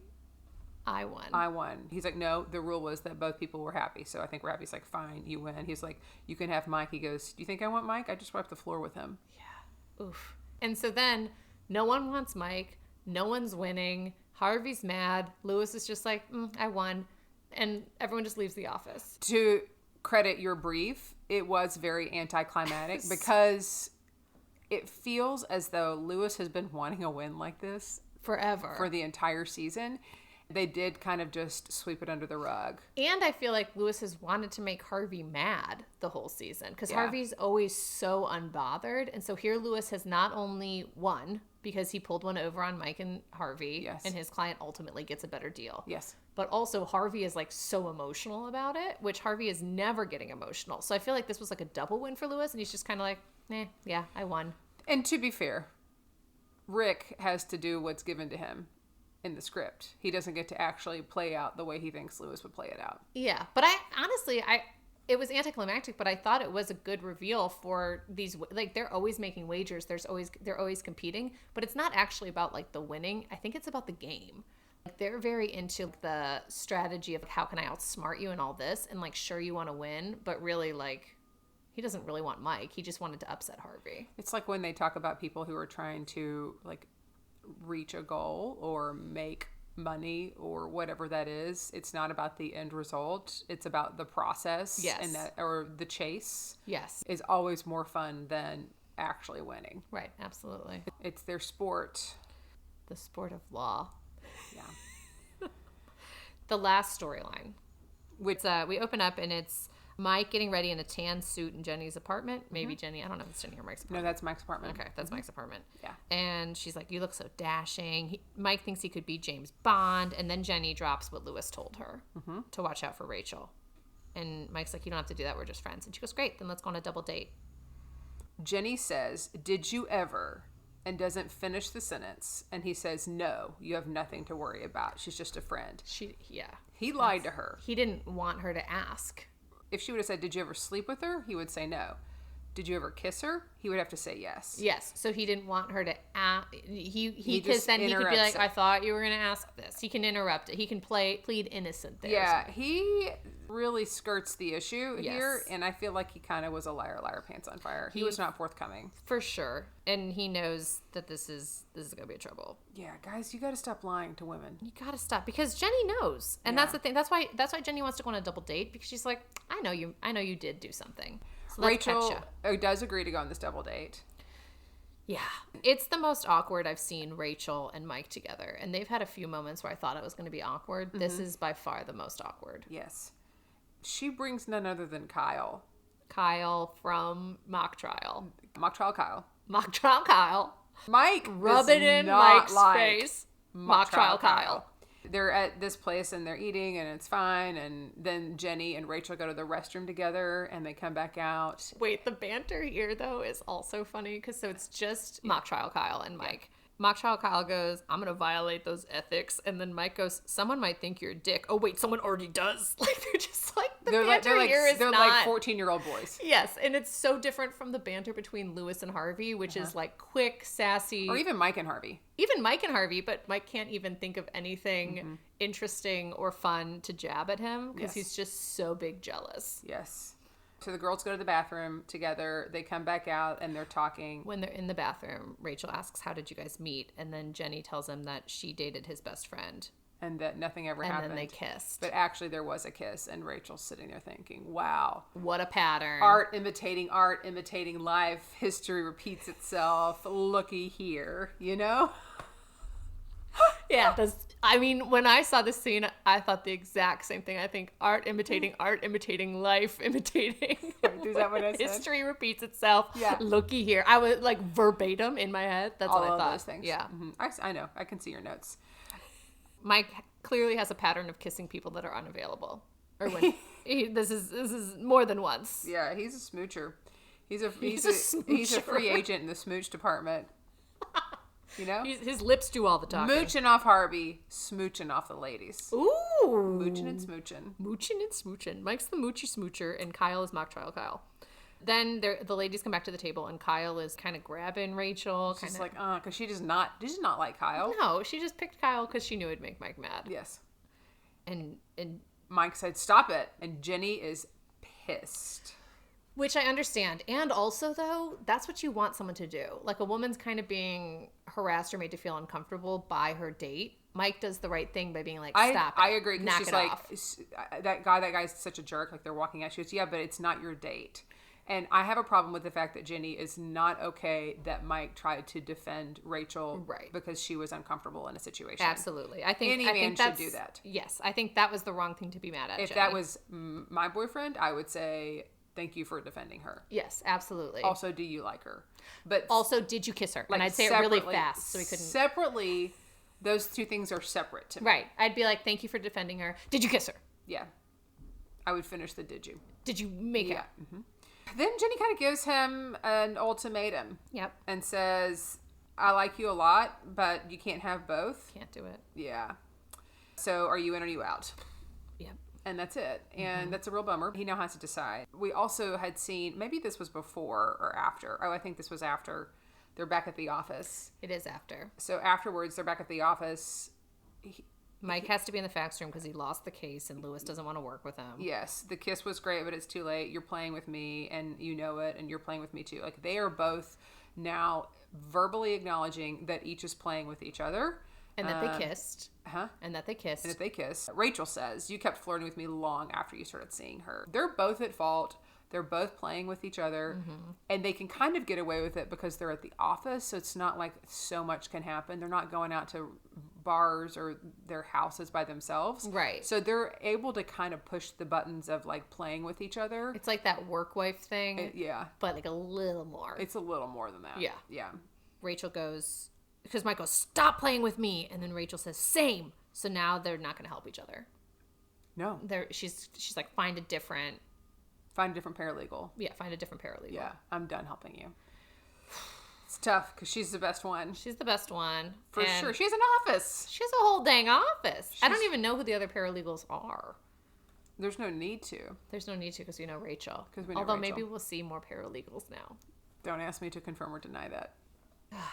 I won. He's like, no, the rule was that both people were happy. So I think Ravi's like, fine, you win. He's like, you can have Mike. He goes, do you think I want Mike? I just wiped the floor with him. Yeah. Oof. And so then no one wants Mike. No one's winning. Harvey's mad. Lewis is just like, I won. And everyone just leaves the office. To credit your brief, it was very anticlimactic because it feels as though Lewis has been wanting a win like this forever. For the entire season. They did kind of just sweep it under the rug. And I feel like Lewis has wanted to make Harvey mad the whole season because Harvey's always so unbothered. And so here Lewis has not only won because he pulled one over on Mike and Harvey and his client ultimately gets a better deal. Yes. But also Harvey is like so emotional about it, which Harvey is never getting emotional. So I feel like this was like a double win for Lewis and he's just kind of like, yeah, I won. And to be fair, Rick has to do what's given to him in the script. He doesn't get to actually play out the way he thinks Lewis would play it out. Yeah, but it was anticlimactic, but I thought it was a good reveal for these, like, they're always making wagers, they're always competing, but it's not actually about like the winning. I think it's about the game. Like, they're very into the strategy of how can I outsmart you and all this, and like, sure, you want to win, but really, like, he doesn't really want Mike. He just wanted to upset Harvey. It's like when they talk about people who are trying to like reach a goal or make money or whatever that is. It's not about the end result. It's about the process. Yes. And that, or the chase. Yes. Is always more fun than actually winning. Right. Absolutely. It's their sport. The sport of law. Yeah. The last storyline, which we open up and it's Mike getting ready in a tan suit in Jenny's apartment. Maybe Jenny. I don't know if it's Jenny or Mike's apartment. No, that's Mike's apartment. Okay, that's Mike's apartment. Yeah. And she's like, you look so dashing. Mike thinks he could be James Bond. And then Jenny drops what Lewis told her to watch out for Rachel. And Mike's like, you don't have to do that. We're just friends. And she goes, great. Then let's go on a double date. Jenny says, did you ever? And doesn't finish the sentence. And he says, no, you have nothing to worry about. She's just a friend. He lied to her. He didn't want her to ask. If she would have said, did you ever sleep with her? He would say no. Did you ever kiss her? He would have to say yes. Yes. So he didn't want her to ask. Because then he could be like, I thought you were going to ask this. He can interrupt it. He can plead innocent there. Yeah. He really skirts the issue here. And I feel like he kind of was a liar, pants on fire. He was not forthcoming. For sure. And he knows that this is going to be trouble. Yeah. Guys, you got to stop lying to women. You got to stop. Because Jenny knows. And that's the thing. That's why Jenny wants to go on a double date. Because she's like, I know you did do something. So Rachel does agree to go on this double date. Yeah. It's the most awkward I've seen Rachel and Mike together. And they've had a few moments where I thought it was going to be awkward. Mm-hmm. This is by far the most awkward. Yes. She brings none other than Kyle. Kyle from Mock Trial. Mock Trial Kyle. Mock Trial Kyle. Mike Rub it in Mike's face. Mock Trial Kyle. They're at this place and they're eating and it's fine. And then Jenny and Rachel go to the restroom together and they come back out. Wait, the banter here, though, is also funny because so it's just Mock Trial Kyle and Mike. Yeah. Mock Trial Kyle goes, I'm going to violate those ethics. And then Mike goes, someone might think you're a dick. Oh, wait, someone already does. Like, they're just like, the banter here is not. They're like 14-year-old boys. Yes, and it's so different from the banter between Lewis and Harvey, which is like quick, sassy. Or even Mike and Harvey. Even Mike and Harvey, but Mike can't even think of anything interesting or fun to jab at him because he's just so big jealous. Yes. So the girls go to the bathroom together. They come back out and they're talking. When they're in the bathroom, Rachel asks, how did you guys meet? And then Jenny tells him that she dated his best friend. And that nothing ever happened. And then they kissed. But actually there was a kiss. And Rachel's sitting there thinking, wow. What a pattern. Art imitating life. History repeats itself. Looky here, you know? Yeah, I mean, when I saw this scene, I thought the exact same thing. I think art imitating life, imitating Is that what I said? history repeats itself. Yeah. Looky here. I was like verbatim in my head. That's All what I of thought. those things. Yeah. Mm-hmm. I know. I can see your notes. Mike clearly has a pattern of kissing people that are unavailable. Or when this is more than once. Yeah, he's a smoocher. He's a smoocher. free agent in the smooch department. You know? His lips do all the talking. Mooching off Harvey, smooching off the ladies. Ooh. Mooching and smooching. Mooching and smooching. Mike's the moochy smoocher, and Kyle is mock trial Kyle. Then the ladies come back to the table, and Kyle is kind of grabbing Rachel. She's like, because she does not like Kyle. No, she just picked Kyle because she knew it'd make Mike mad. Yes. And Mike said, stop it. And Jenny is pissed. which I understand. And also, though, that's what you want someone to do. Like, a woman's kind of being harassed or made to feel uncomfortable by her date. Mike does the right thing by being like, stop it. I agree. Knock She's it like, off. that guy's such a jerk. Like, they're walking out. She goes, yeah, but it's not your date. And I have a problem with the fact that Jenny is not okay that Mike tried to defend Rachel because she was uncomfortable in a situation. Absolutely. I think any man should do that. Yes. I think that was the wrong thing to be mad at, If Jenny. that was my boyfriend, I would say, thank you for defending her. Yes, absolutely. Also, do you like her? But also, did you kiss her? like, and I'd say it really fast so we couldn't. Separately, those two things are separate to me. Right. I'd be like, thank you for defending her. Did you kiss her? Yeah. I would finish the did you. Did you make it? Yeah. Mm-hmm. Then Jenny kind of gives him an ultimatum. Yep. And says, I like you a lot, but you can't have both. Can't do it. Yeah. So are you in or are you out? Yep. And that's it. And that's a real bummer. He now has to decide. We also had seen, maybe this was before or after. Oh, I think this was after. They're back at the office. It is after. So afterwards, they're back at the office. Mike has to be in the fax room because he lost the case and Louis doesn't want to work with him. Yes, the kiss was great, but it's too late. You're playing with me and you know it, and you're playing with me too. Like, they are both now verbally acknowledging that each is playing with each other. And that they kissed. Huh? And that they kissed. And if they kiss, Rachel says, you kept flirting with me long after you started seeing her. They're both at fault. They're both playing with each other. And they can kind of get away with it because they're at the office. So it's not like so much can happen. They're not going out to bars or their houses by themselves. Right. So they're able to kind of push the buttons of like playing with each other. It's like that work wife thing. Yeah. But like a little more. It's a little more than that. Yeah. Yeah. Rachel goes, because Mike goes, stop playing with me. And then Rachel says, same. So now they're not going to help each other. No. She's like, find a different paralegal. Yeah, find a different paralegal. Yeah, I'm done helping you. It's tough because she's the best one. She's the best one. For sure. She has an office. She has a whole dang office. I don't even know who the other paralegals are. There's no need to. There's no need to because we know Rachel. We know Although Rachel. maybe we'll see more paralegals now. Don't ask me to confirm or deny that.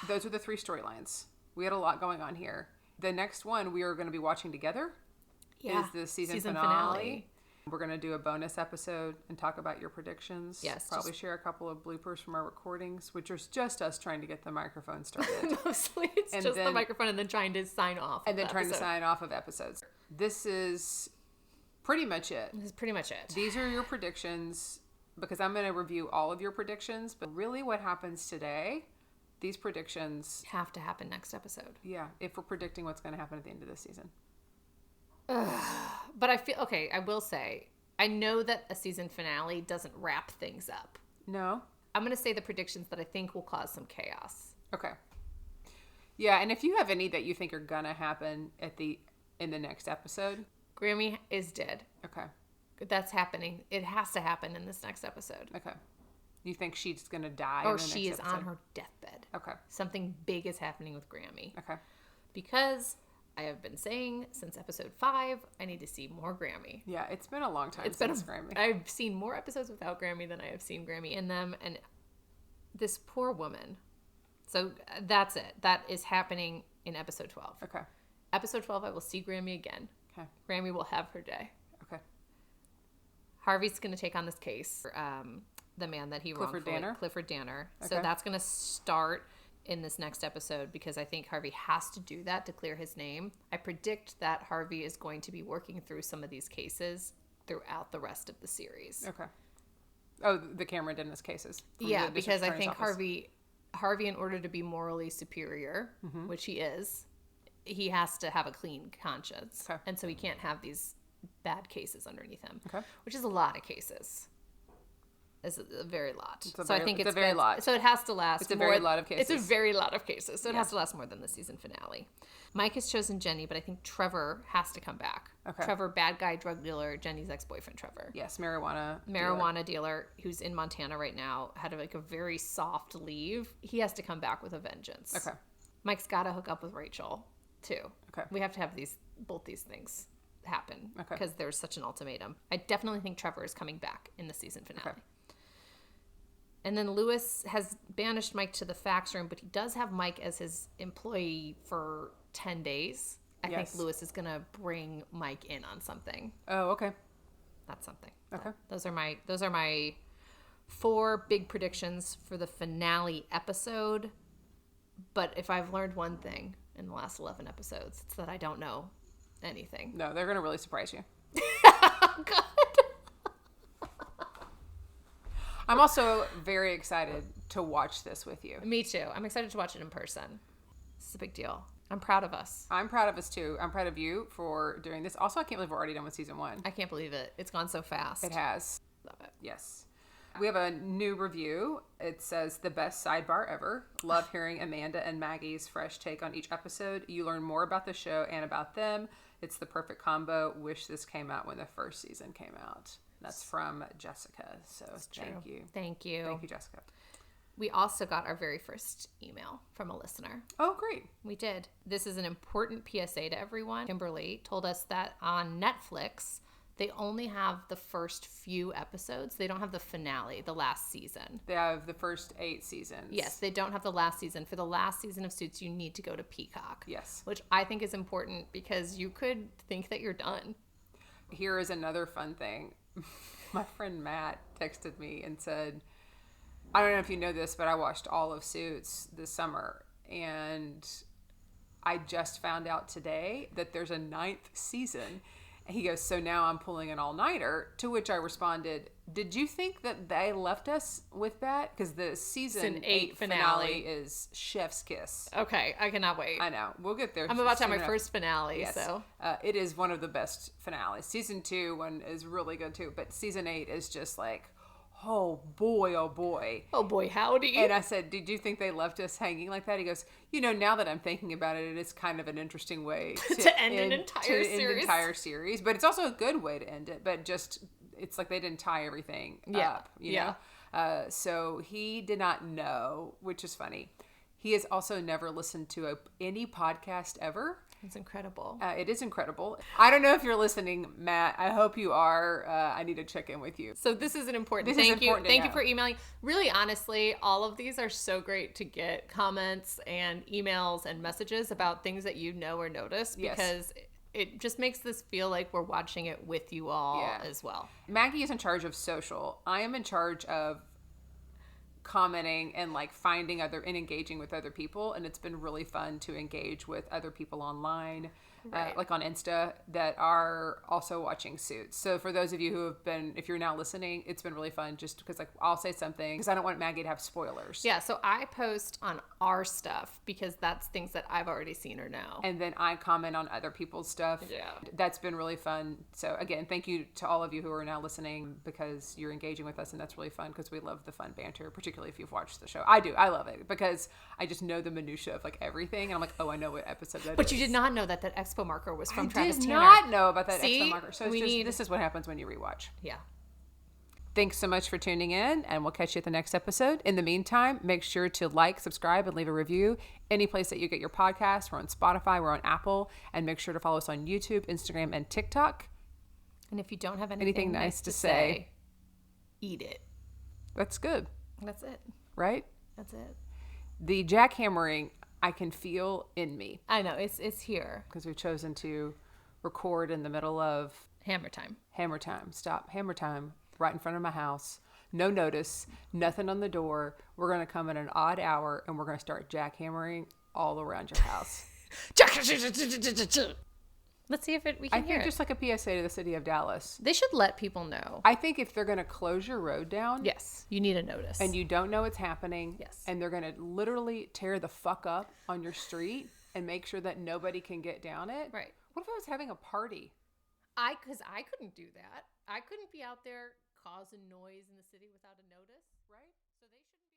Those are the 3 storylines. We had a lot going on here. The next one we are going to be watching together is the season finale. We're going to do a bonus episode and talk about your predictions. Yes. Probably share a couple of bloopers from our recordings, which is just us trying to get the microphone started. Mostly it's just the microphone and then trying to sign off. And then trying to sign off of episodes. This is pretty much it. This is pretty much it. These are your predictions because I'm going to review all of your predictions. But really what happens today, these predictions have to happen next episode. Yeah, if we're predicting what's going to happen at the end of this season. But I feel, okay, I will say, I know that a season finale doesn't wrap things up. No. I'm going to say the predictions that I think will cause some chaos. Okay. Yeah, and if you have any that you think are going to happen in the next episode. Grammy is dead. Okay. That's happening. It has to happen in this next episode. Okay. You think she's going to die? Or she is on her deathbed. Okay. Something big is happening with Grammy. Okay. Because I have been saying since episode 5, I need to see more Grammy. Yeah, it's been a long time since Grammy. I've seen more episodes without Grammy than I have seen Grammy in them. And this poor woman. So that's it. That is happening in episode 12. Okay. Episode 12, I will see Grammy again. Okay. Grammy will have her day. Okay. Harvey's going to take on this case for the man that he Clifford Danner. Okay. So that's going to start in this next episode because I think Harvey has to do that to clear his name. I predict that Harvey is going to be working through some of these cases throughout the rest of the series. Okay. Oh, the Cameron Dennis cases. Yeah, because I think Harvey, in order to be morally superior, which he is, he has to have a clean conscience. Okay. And so he can't have these bad cases underneath him. Okay. Which is a lot of cases. It's a very lot. I think it's a very lot. So it has to last. It's a very lot of cases. It's a very lot of cases. So it has to last more than the season finale. Mike has chosen Jenny, but I think Trevor has to come back. Okay. Trevor, bad guy, drug dealer, Jenny's ex-boyfriend, Trevor. Yes, marijuana dealer who's in Montana right now, had like a very soft leave. He has to come back with a vengeance. Okay. Mike's got to hook up with Rachel too. Okay. We have to have both these things happen Okay. because there's such an ultimatum. I definitely think Trevor is coming back in the season finale. Okay. And then Lewis has banished Mike to the fax room, but he does have Mike as his employee for 10 days. I think Lewis is going to bring Mike in on something. Oh, okay. That's something. Okay. Those are my 4 big predictions for the finale episode. But if I've learned one thing in the last 11 episodes, it's that I don't know anything. No, they're going to really surprise you. God. I'm also very excited to watch this with you. Me too. I'm excited to watch it in person. It's a big deal. I'm proud of us. I'm proud of us too. I'm proud of you for doing this. Also, I can't believe we're already done with season 1. I can't believe it. It's gone so fast. It has. Love it. Yes. We have a new review. It says, the best sidebar ever. Love hearing Amanda and Maggie's fresh take on each episode. You learn more about the show and about them. It's the perfect combo. Wish this came out when the first season came out. That's from Jessica. So thank you. Thank you. Thank you, Jessica. We also got our very first email from a listener. Oh, great. We did. This is an important PSA to everyone. Kimberly told us that on Netflix, they only have the first few episodes. They don't have the finale, the last season. They have the first 8 seasons. Yes, they don't have the last season. For the last season of Suits, you need to go to Peacock. Yes. Which I think is important because you could think that you're done. Here is another fun thing. My friend Matt texted me and said, I don't know if you know this, but I watched all of Suits this summer, and I just found out today that there's a 9th season. And he goes, so now I'm pulling an all-nighter, to which I responded, did you think that they left us with that? Because the season 8 finale is Chef's Kiss. Okay, I cannot wait. I know. We'll get there. I'm about to have soon my enough. first finale, Yes. so. It is one of the best finales. Season 2 one is really good too, but season 8 is just like, oh boy, oh boy. Oh boy, howdy. And I said, did you think they left us hanging like that? He goes, now that I'm thinking about it, it is kind of an interesting way to end an entire series. But it's also a good way to end it. But just, it's like they didn't tie everything up, you know? So he did not know, which is funny. He has also never listened to any podcast ever. It's incredible. It is incredible. I don't know if you're listening, Matt. I hope you are. I need to check in with you. So this is an important. This Thank is you. important to Thank know. you for emailing. Really, honestly, all of these are so great to get comments and emails and messages about things that you know or notice because it just makes this feel like we're watching it with you all as well. Maggie is in charge of social. I am in charge of commenting and like finding other and engaging with other people, and it's been really fun to engage with other people online, like on Insta, that are also watching Suits. So for those of you who have been, if you're now listening, it's been really fun just because like I'll say something because I don't want Maggie to have spoilers. Yeah, so I post on our stuff because that's things that I've already seen or know. And then I comment on other people's stuff. Yeah. That's been really fun. So again, thank you to all of you who are now listening because you're engaging with us, and that's really fun because we love the fun banter, particularly if you've watched the show. I do. I love it because I just know the minutia of like everything, and I'm like, oh, I know what episode that is. But you did not know that expo marker was from Travis I did Tanner. not know about that See? extra marker. So this is what happens when you rewatch. Yeah. Thanks so much for tuning in, and we'll catch you at the next episode. In the meantime, make sure to like, subscribe, and leave a review. Any place that you get your podcasts. We're on Spotify, we're on Apple, and make sure to follow us on YouTube, Instagram, and TikTok. And if you don't have anything nice to say, eat it. That's good, That's it. right? That's it. The jackhammering I can feel in me I know. It's here. because we've chosen to record in the middle of Hammer time. hammer time. Stop. Hammer time. Right in front of my house. No notice. Nothing on the door. We're going to come at an odd hour and we're going to start jackhammering all around your house. Let's see if we I can hear think it. just like a PSA to the city of Dallas. They should let people know. I think if they're going to close your road down. Yes. You need a notice. And you don't know what's happening. Yes. And they're going to literally tear the fuck up on your street. and make sure that nobody can get down it. Right. What if I was having a party? Because I couldn't do that. I couldn't be out there causing noise in the city without a notice. Right? So they shouldn't.